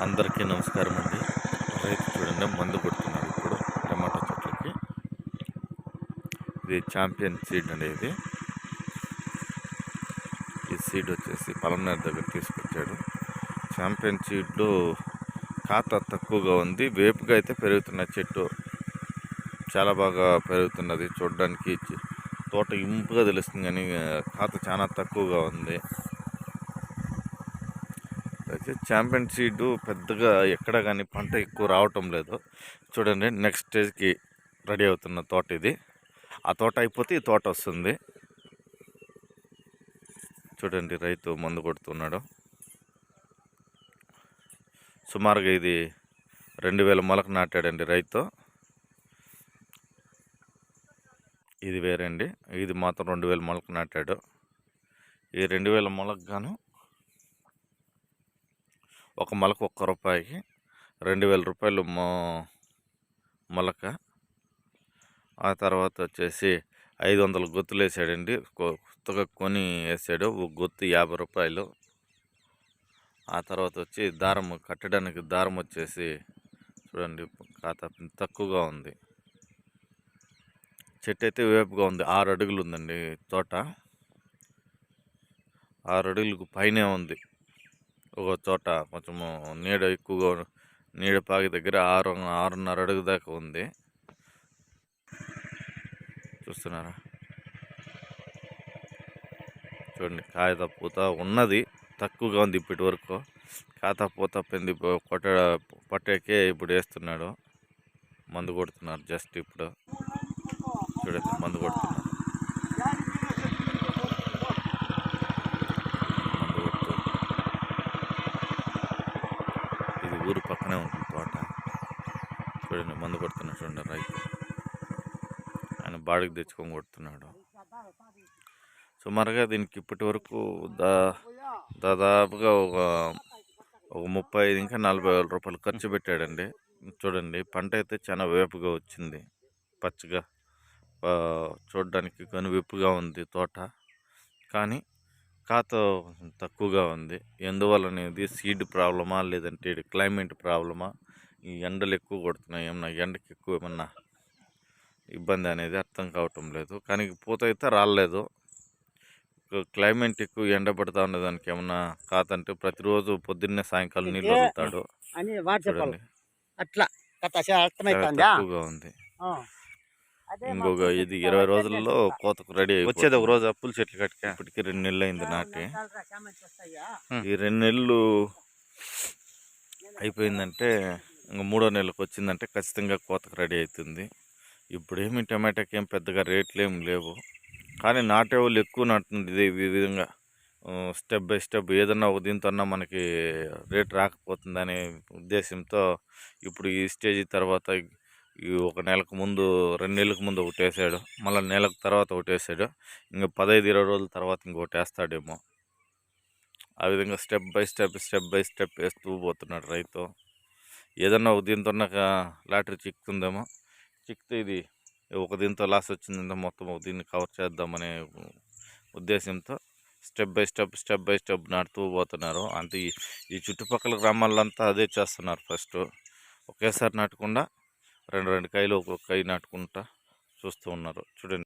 అందరికీ నమస్కారం అండి. రైతు చూడండి మందు కొడుతున్నాడు ఇప్పుడు టమాటా చెట్లకి. ఇది ఛాంపియన్ సీడ్ అండి. ఈ సీడ్ వచ్చేసి పలమనేరు దగ్గర తీసుకొచ్చాడు. ఛాంపియన్ సీడ్లో ఖాతా తక్కువగా ఉంది. వేపుగా అయితే పెరుగుతున్న చెట్టు చాలా బాగా పెరుగుతున్నది. చూడడానికి తోట ఇంపుగా తెలుస్తుంది, కానీ ఖాతా చాలా తక్కువగా ఉంది. అయితే ఛాంపియన్ సీడ్ పెద్దగా ఎక్కడ కానీ పంట ఎక్కువ రావటం లేదు. చూడండి, నెక్స్ట్ స్టేజ్కి రెడీ అవుతున్న తోట ఇది. ఆ తోట అయిపోతే ఈ తోట వస్తుంది. చూడండి, రైతు మందు కొడుతున్నాడు. సుమారుగా ఇది 2000 మొలక నాటాడండి రైతు. ఇది వేరే అండి, ఇది మాత్రం 2000 మొలక నాటాడు. ఈ 2000 మొలకు గాను ఒక మొలకు ₹1 ₹2000 మొలక. ఆ తర్వాత వచ్చేసి 500 గొత్తులు వేసాడండి. కొత్తగా కొని వేసాడు. ఒక గొత్తు ₹50. ఆ తర్వాత వచ్చి దారం కట్టడానికి దారం వచ్చేసి చూడండి, ఖాతా తక్కువగా ఉంది. చెట్టు అయితే వేపుగా ఉంది. 6 అడుగులు ఉందండి తోట. 6 అడుగులకు పైనే ఉంది. ఒక చోట కొంచెము నీడ ఎక్కువగా, నీడ పాకి దగ్గర 6.5 అడుగు దాకా ఉంది. చూస్తున్నారా? చూడండి, కాయ పూత ఉన్నది, తక్కువగా ఉంది ఇప్పటి వరకు. కాత పూత పెంది పట్టాకే ఇప్పుడు వేస్తున్నాడు. మందు కొడుతున్నారు జస్ట్ ఇప్పుడు. చూడండి, మందు కొడుతున్నారు. ఇది ఊరు పక్కనే ఉంటుంది తోట. చూడండి, మందు కొడుతున్నాడు. చూడండి, రైతు ఆయన బాడికి తెచ్చుకొని కొడుతున్నాడు. సుమారుగా దీనికి ఇప్పటి వరకు దాదాపుగా ఒక 35 ఇంకా 40 వేల రూపాయలు ఖర్చు పెట్టాడండి. చూడండి, పంట అయితే చాలా వేపుగా వచ్చింది. పచ్చగా చూడడానికి కనువిప్పుగా ఉంది తోట. కానీ ఖాత తక్కువగా ఉంది. ఎందువల్లనేది సీడ్ ప్రాబ్లమా, లేదంటే క్లైమేట్ ప్రాబ్లమా, ఈ ఎండలు ఎక్కువ కొడుతున్నాయి, ఏమన్నా ఎండకి ఎక్కువ ఏమన్నా ఇబ్బంది అనేది అర్థం కావటం లేదు. కానీ పూత అయితే రాలేదు. క్లైమేట్ ఎక్కువ ఎండ పడతా ఉన్న దానికి ఏమన్నా కాదంటే ప్రతిరోజు పొద్దున్నే సాయంకాలం నీళ్ళు వదులుతాడు. చూడండి, తక్కువగా ఉంది. ఇంకొక ఇది 20 రోజుల్లో కోతకు రెడీ వచ్చేది. ఒక రోజు అప్పుల చెట్లు కట్టుక ఇప్పటికి 2 నెలలు అయింది నాటి. ఈ 2 నెలలు అయిపోయిందంటే ఇంక 3వ నెలకు వచ్చిందంటే ఖచ్చితంగా కోతకు రెడీ అవుతుంది. ఇప్పుడేమి టమాటాకి ఏం పెద్దగా రేట్లు ఏమి లేవు, కానీ నాటే వాళ్ళు ఎక్కువ నాటుతుంది. ఇదే ఈ విధంగా స్టెప్ బై స్టెప్ ఏదన్నా ఒక దీంతో మనకి రేట్ రాకపోతుందనే ఉద్దేశంతో ఇప్పుడు ఈ స్టేజ్ తర్వాత ఈ 1 నెలకు ముందు, 2 నెలలకు ముందు ఒకటి వేసాడు, మళ్ళీ నెలకు తర్వాత ఒకటి వేసాడు. ఇంకా 15-20 రోజుల తర్వాత ఇంకొకటి వేస్తాడేమో. ఆ విధంగా స్టెప్ బై స్టెప్ వేస్తూ పోతున్నాడు రైతు. ఏదన్నా ఒక దీంతో లాటరీ చిక్కుతుందేమో, చిక్కితే ఇది ఒక దీంతో లాస్ వచ్చిందంటే మొత్తం దీన్ని కవర్ చేద్దామనే ఉద్దేశంతో స్టెప్ బై స్టెప్ నాటుతూ పోతున్నారు. అంటే ఈ చుట్టుపక్కల గ్రామాలంతా అదే చేస్తున్నారు. ఫస్ట్ ఒకేసారి నాటకుండా 2 కాయలు ఒక్కొక్క కాయ నాటుకుంటా చూస్తూ ఉన్నారు. చూడండి.